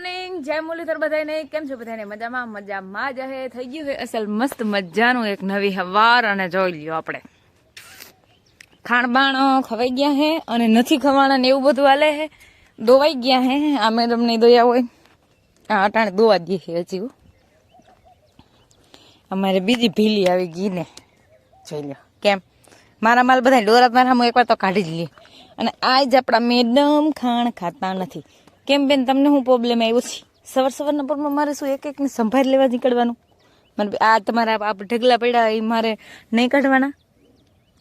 Morning જય મુરલીધર બધાને કેમ છો બધાને મજામાં જ હે થઈ ગયું છે અસલ મસ્ત મજાનું એક નવી હવાર અને જોઈ લ્યો આપણે ખાણબાણ ખવાઈ ગયા હે અને નથી ખવાના ને એવું બધું હાલે હે દોવાઈ ગયા હે આ મેડમ ને દોયા હોય આ અટાણે દોવા દે છે હજી અમારે બીજી ભીલી આવી ગઈ ને જોઈ લ્યો કેમ મારા માલ બધા ડોરા મારા એકવાર તો કાઢી જ લે અને આજ આપણા મેડમ ખાણ ખાતા નથી કેમ બેન તમને શું પ્રોબ્લેમ આવ્યો છે સવારના પરમાં મારે શું એક એકને સંભાળ લેવા નીકળવાનું મને આ તમારા આ ઢગલા પડ્યા એ મારે નહીં કાઢવાના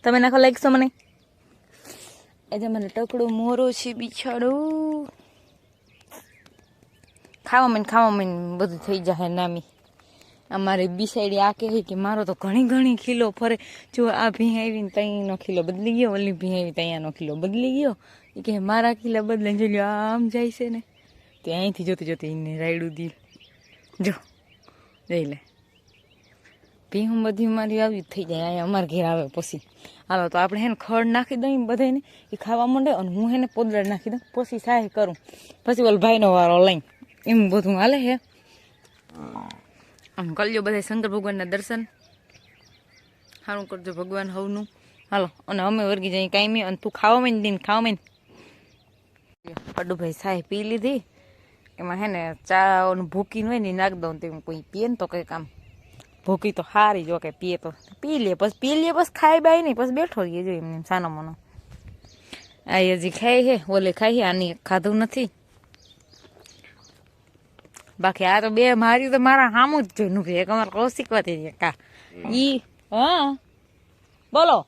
તમે નાખો લાગશો મને આજે મને ટકડું મોરો છે બિછાડું ખાવા મને બધું થઈ જાય નામી અમારે બિસાડી આ કહે કે મારો તો ઘણી ખીલો ફરે જો આ ભી આવીને ત્યાંનો ખીલો બદલી ગયો ઓલી ભી આવી ત્યાંનો ખીલો બદલી ગયો એ કે મારા ખીલા બદલે જો લ્યો આમ જાય છે ને તે અહીંથી જોતી એને રાયડું દી જો જઈ લે ભી હું બધી મારી આવી થઈ જાય અહીંયા અમારે ઘેર આવે પછી હાલો તો આપણે હેને ખડ નાખી દઈએ બધાને એ ખાવા માંડે અને હું હેને પોદરા નાખી દઉં પછી સાહે કરું પછી ઓલ ભાઈનો વારો લઈને એમ બધું હાલે હે આમ કરજો બધા શંકર ભગવાનના દર્શન સારું કરજો ભગવાન હવનું હાલો અને અમે વર્ગી જઈએ કાંઈ અને તું ખાવા માંડ દઈને ખાવા માંડ પડુભાઈ સાહેબ પી લીધી એમાં હે ને ચા ભૂકી હોય ને નાખ દઉં તેમ કોઈ પીએ ને તો કંઈક આમ ભૂકી તો સારી જો કે પીએ તો પી લે પછી ખાઈ બાય નહીં પછી બેઠો રહીએ જો એમને સાનો મનો આ હજી ખાઈ હે ઓલે ખાઈ આની ખાધું નથી બાકી આ તો બે માર્યું તો મારા સામું જ જોઈ નું એક અમારે કૌશિક વાતી કા ઈ હા બોલો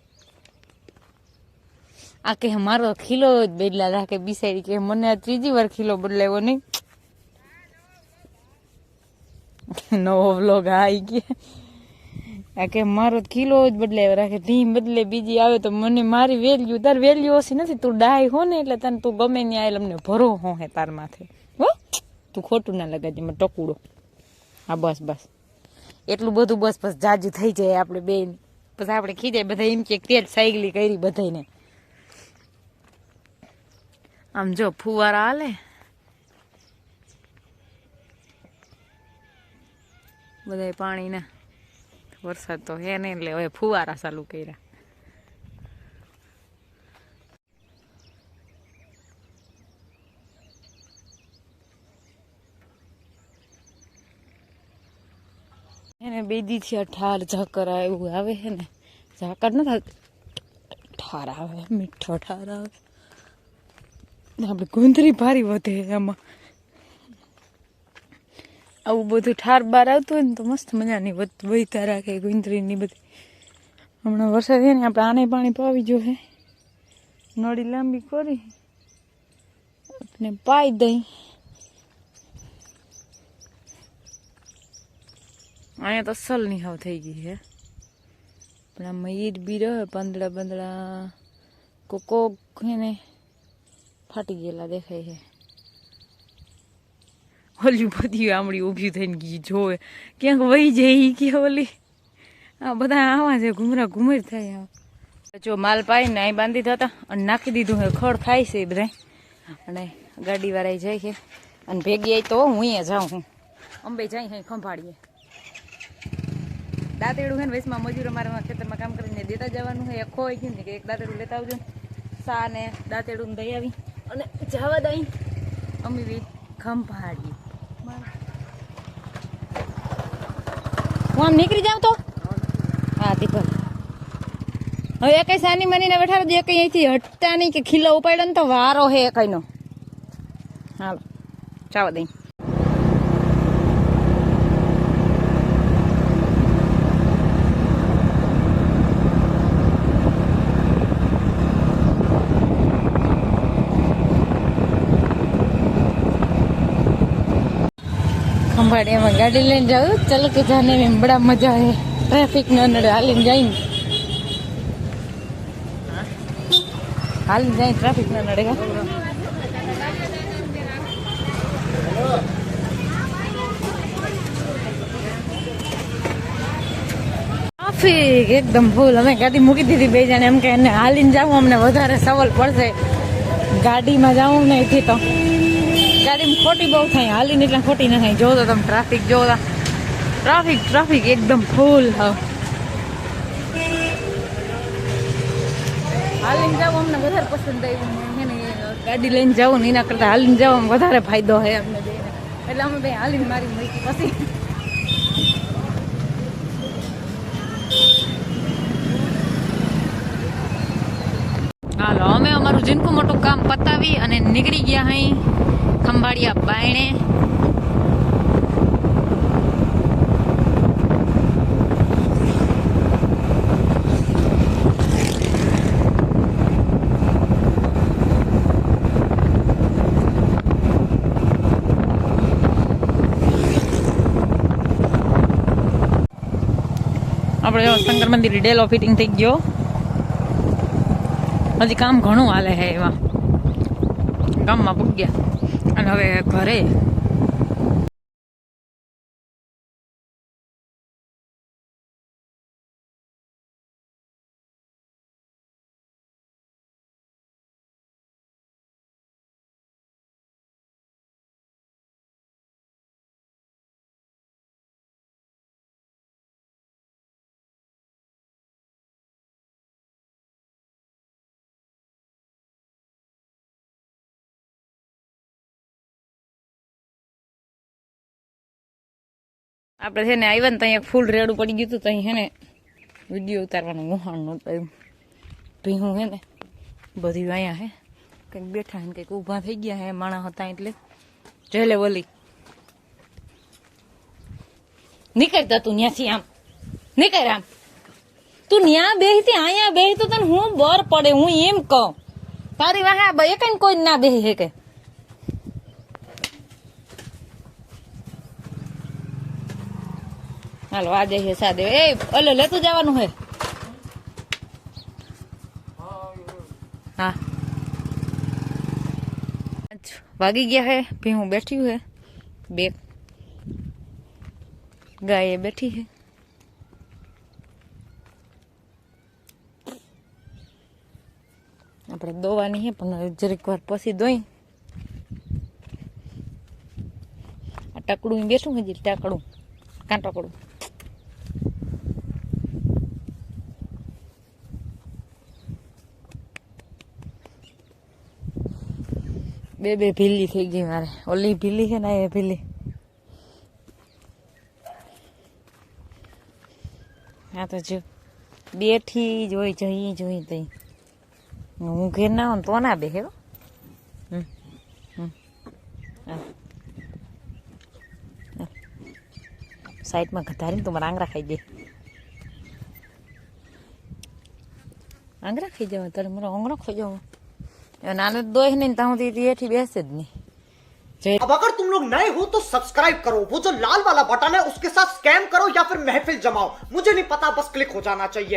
આ કે મારો ખીલો જ બદલા રાખે બિસાડી કે મને આ ત્રીજી વાર ખીલો બદલાવ્યો નહીં નવો વ્લોગ આવી ગયા આ કે મારો ખીલો જ બદલાવ્યો રાખે ધીમ બદલે બીજી આવે તો મને મારી વેલ્યુ તાર વેલ્યુ ઓછી નથી તું ડાય હો ને એટલે તને તું ગમે ને આવેલ અમને ભરો હો હે તાર માથે હો તું ખોટું ના લગાજે મને ટકુડો હા બસ એટલું બધું બસ જાજુ થઈ જાય આપણે બે પછી આપણે ખીજાય બધા એમ કે તેજ સાયકલી કરી બધાને આમ જો ફુવારા હાલે બધા પાણીના વરસાદ તો હે ને એટલે હવે ફુવારા ચાલુ કર્યા એને બેદી થી ઠાર ઝાકર એવું આવે છે ને ઝાકર નથી ઠાર આવે મીઠો ઠાર આવે આપણે ગુંદરી ભારી વધે એમાં આવું બધું ઠાર બાર આવતું હોય ને તો મસ્ત મજાની વહીતા રાખે ગુંદરીની બધી હમણાં વરસાદ છે ને આપણે આને પાણી પાવી જો હે નળી લાંબી કરી આપણે પાઈ દઈ અહીંયા તો અસલ ની હાવ થઈ ગઈ હે પણ આમાં ઈડ બી રહે બંદડા કોક હે ને ફાટી ગયેલા દેખાય છે ઓલી બધી આમળી ઊભી થઈને ગઈ જોવે ક્યાંક વહી જાય કે ઓલી આ બધા આવા છે ઘુમર થાય જો માલ પાઈને અહીં બાંધી હતા અને નાખી દીધું હે ખડ ખાય છે બધા અને ગાડી વાળા જાય છે અને ભેગી આવી તો હું અહીંયા જાઉં હું અંબે જાય અહીં ખંભાળીએ દાંતેડું છે ને વૈસમાં મજૂર અમારા ખેતરમાં કામ કરીને દેતા જવાનું હોય એક હોય ને કે એક દાંતેડું લેતા આવજો સા ને દાંતેડું દઈ આવી અને જવા દઈ અમે બી ખંભાળીએ હું આમ નીકળી જાઉં તો હા દીકર હવે કઈ સાની માનીને બેઠા દે કઈ અહીંથી હટતા નહીં કે ખીલો ઉપાડ્યો ને તો વારો હે કઈનો હાલો જવા દઈ ખંભાળીયામાં ગાડી લઈને જાઉં ચાલો કે જાને में बड़ा मजा है ट्रैफिक न नड़े हालीने जाए ट्रैफिक न नड़ेगा ટ્રાફિક એકદમ ફૂલ અમે ગાડી મૂકી દીધી બે જણે એમ કે હાલીને જાવું અમને વધારે સવાલ પડશે ગાડીમાં જાવું ને એથી તો ગાડીમાં ખોટી બહુ થાય, હાલીને એટલે ખોટી ના થાય. જો તો તમે ટ્રાફિક જો, ટ્રાફિક એકદમ ફૂલ. હાલીને જાવ અમને વધારે પસંદ આવ્યું છે ને, ગાડી લઈને જાવ ને એના કરતાં હાલીને જાવ વધારે ફાયદો છે અમને બેને. એટલે અમે ભાઈ હાલીને મારી મળી પછી. હાલો અમે અમારું જીનકું મોટું કામ પતાવી અને નીકળી ગયા અહીં ખંભાળિયા બાયણે. આપણે શંકર મંદિર ડેલો ફિટિંગ થઈ ગયો. હજી કામ ઘણું હાલે છે એમાં. ગામમાં પૂગ્યા અને હવે ઘરે. આપણે છે ને આવ્યા ને ત્યાં ફૂલ રેડું પડી ગયું હતું. ત્યાં છે ને વિડીયો ઉતારવાનું મોહાણ નહોતું. ભીહું છે ને બધી અહીંયા હે કંઈક બેઠા ને કંઈક ઊભા થઈ ગયા હે માણસ હતા એટલે. જેલે વલી નીકળતા તું ત્યાંથી આમ નીકળ આમ. તું ન્યા બેહતી અહીંયા બેહી તો તને હું બર પડે. હું એમ કહું તારી વાહે એ કઈ કોઈ ના બેહી હે કે. હાલો આ જઈએ સાદે. એ ઓલે લેતું જવાનું હે. હા વાગી ગયા હે. ભીહું બેઠ્યું હે. બે ગાય બેઠી હે. આપણે દોવાની હે પણ જરીક વાર પછી દોઈ. આ ટકડું બેઠું હજી ટાકડું કાંટકડું. બે ભીલી થઈ ગઈ મારે. ઓલી ભીલી છે ને એ ભીલી. હા તો જો બેઠી જોઈ જોઈ તઈ હું ઘેર ના હોઉં તો ના બેહે. સાઈડમાં ઘટાડીને તો મારા આંગળા ખાઈ જાય. આંગળા ખાઈ જવા તારે મારો આંગળો ખાઈ જવો. नाने दो ही नहीं ताऊं दीदी ये ठीक ऐसे नहीं. अब अगर तुम लोग नए हो तो सब्सक्राइब करो, वो जो लाल वाला बटन है उसके साथ स्कैम करो या फिर महफिल जमाओ, मुझे नहीं पता, बस क्लिक हो जाना चाहिए.